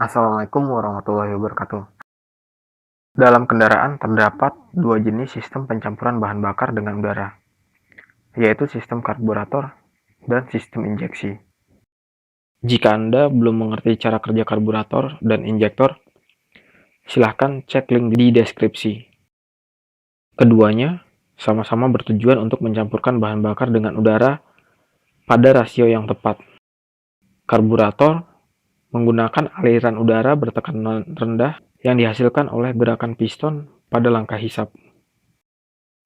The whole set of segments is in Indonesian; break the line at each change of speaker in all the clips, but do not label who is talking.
Assalamualaikum warahmatullahi wabarakatuh. Dalam kendaraan terdapat dua jenis sistem pencampuran bahan bakar dengan udara, yaitu sistem karburator dan sistem injeksi. Jika Anda belum mengerti cara kerja karburator dan injektor, silahkan cek link di deskripsi. Keduanya sama-sama bertujuan untuk mencampurkan bahan bakar dengan udara pada rasio yang tepat. Karburator menggunakan aliran udara bertekanan rendah yang dihasilkan oleh gerakan piston pada langkah hisap.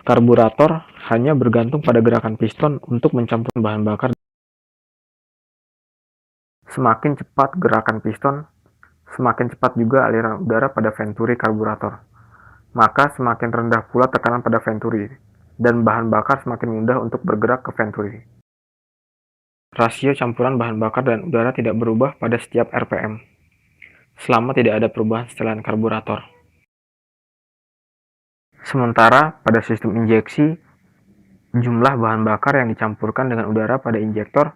Karburator hanya bergantung pada gerakan piston untuk mencampurkan bahan bakar. Semakin cepat gerakan piston, semakin cepat juga aliran udara pada venturi karburator. Maka semakin rendah pula tekanan pada venturi, dan bahan bakar semakin mudah untuk bergerak ke venturi. Rasio campuran bahan bakar dan udara tidak berubah pada setiap RPM, selama tidak ada perubahan setelan karburator. Sementara pada sistem injeksi, jumlah bahan bakar yang dicampurkan dengan udara pada injektor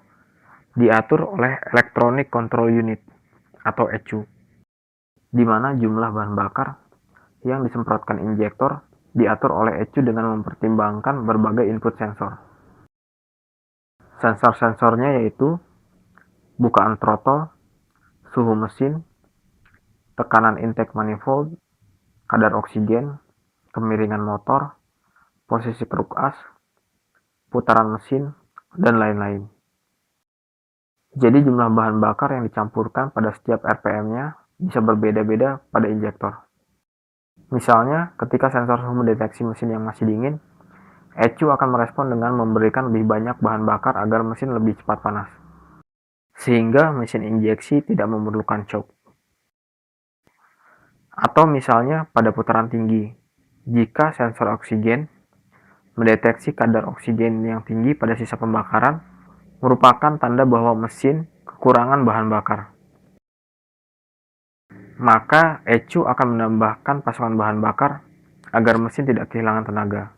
diatur oleh Electronic Control Unit atau ECU, di mana jumlah bahan bakar yang disemprotkan injektor diatur oleh ECU dengan mempertimbangkan berbagai input sensor. Sensor-sensornya yaitu bukaan throttle, suhu mesin, tekanan intake manifold, kadar oksigen, kemiringan motor, posisi kruk as, putaran mesin, dan lain-lain. Jadi jumlah bahan bakar yang dicampurkan pada setiap RPM-nya bisa berbeda-beda pada injektor. Misalnya, ketika sensor suhu mendeteksi mesin yang masih dingin, ECU akan merespon dengan memberikan lebih banyak bahan bakar agar mesin lebih cepat panas, sehingga mesin injeksi tidak memerlukan choke. Atau misalnya pada putaran tinggi, jika sensor oksigen mendeteksi kadar oksigen yang tinggi pada sisa pembakaran, merupakan tanda bahwa mesin kekurangan bahan bakar. Maka ECU akan menambahkan pasokan bahan bakar agar mesin tidak kehilangan tenaga.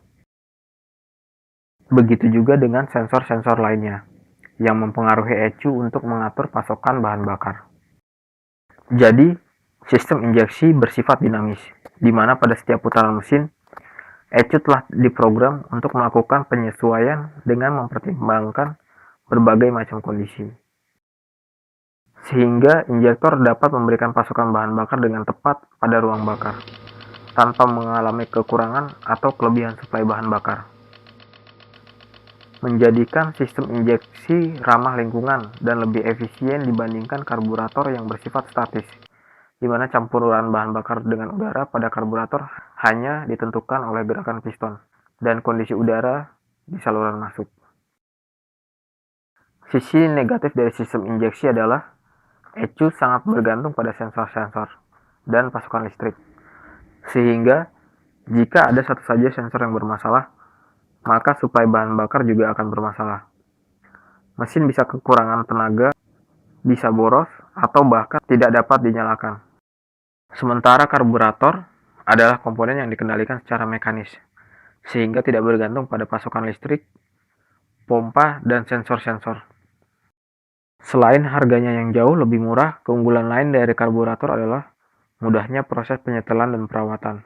Begitu juga dengan sensor-sensor lainnya yang mempengaruhi ECU untuk mengatur pasokan bahan bakar. Jadi, sistem injeksi bersifat dinamis, di mana pada setiap putaran mesin, ECU telah diprogram untuk melakukan penyesuaian dengan mempertimbangkan berbagai macam kondisi. Sehingga injektor dapat memberikan pasokan bahan bakar dengan tepat pada ruang bakar, tanpa mengalami kekurangan atau kelebihan suplai bahan bakar. Menjadikan sistem injeksi ramah lingkungan dan lebih efisien dibandingkan karburator yang bersifat statis, di mana campuran bahan bakar dengan udara pada karburator hanya ditentukan oleh gerakan piston dan kondisi udara di saluran masuk. Sisi negatif dari sistem injeksi adalah ECU sangat bergantung pada sensor-sensor dan pasokan listrik, sehingga jika ada satu saja sensor yang bermasalah, maka suplai bahan bakar juga akan bermasalah. Mesin bisa kekurangan tenaga, bisa boros, atau bahkan tidak dapat dinyalakan. Sementara karburator adalah komponen yang dikendalikan secara mekanis, sehingga tidak bergantung pada pasokan listrik, pompa, dan sensor-sensor. Selain harganya yang jauh lebih murah, keunggulan lain dari karburator adalah mudahnya proses penyetelan dan perawatan.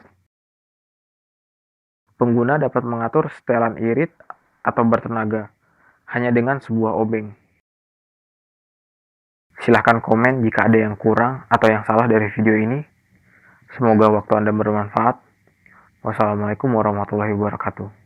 Pengguna dapat mengatur setelan irit atau bertenaga hanya dengan sebuah obeng. Silahkan komen jika ada yang kurang atau yang salah dari video ini. Semoga waktu Anda bermanfaat. Wassalamualaikum warahmatullahi wabarakatuh.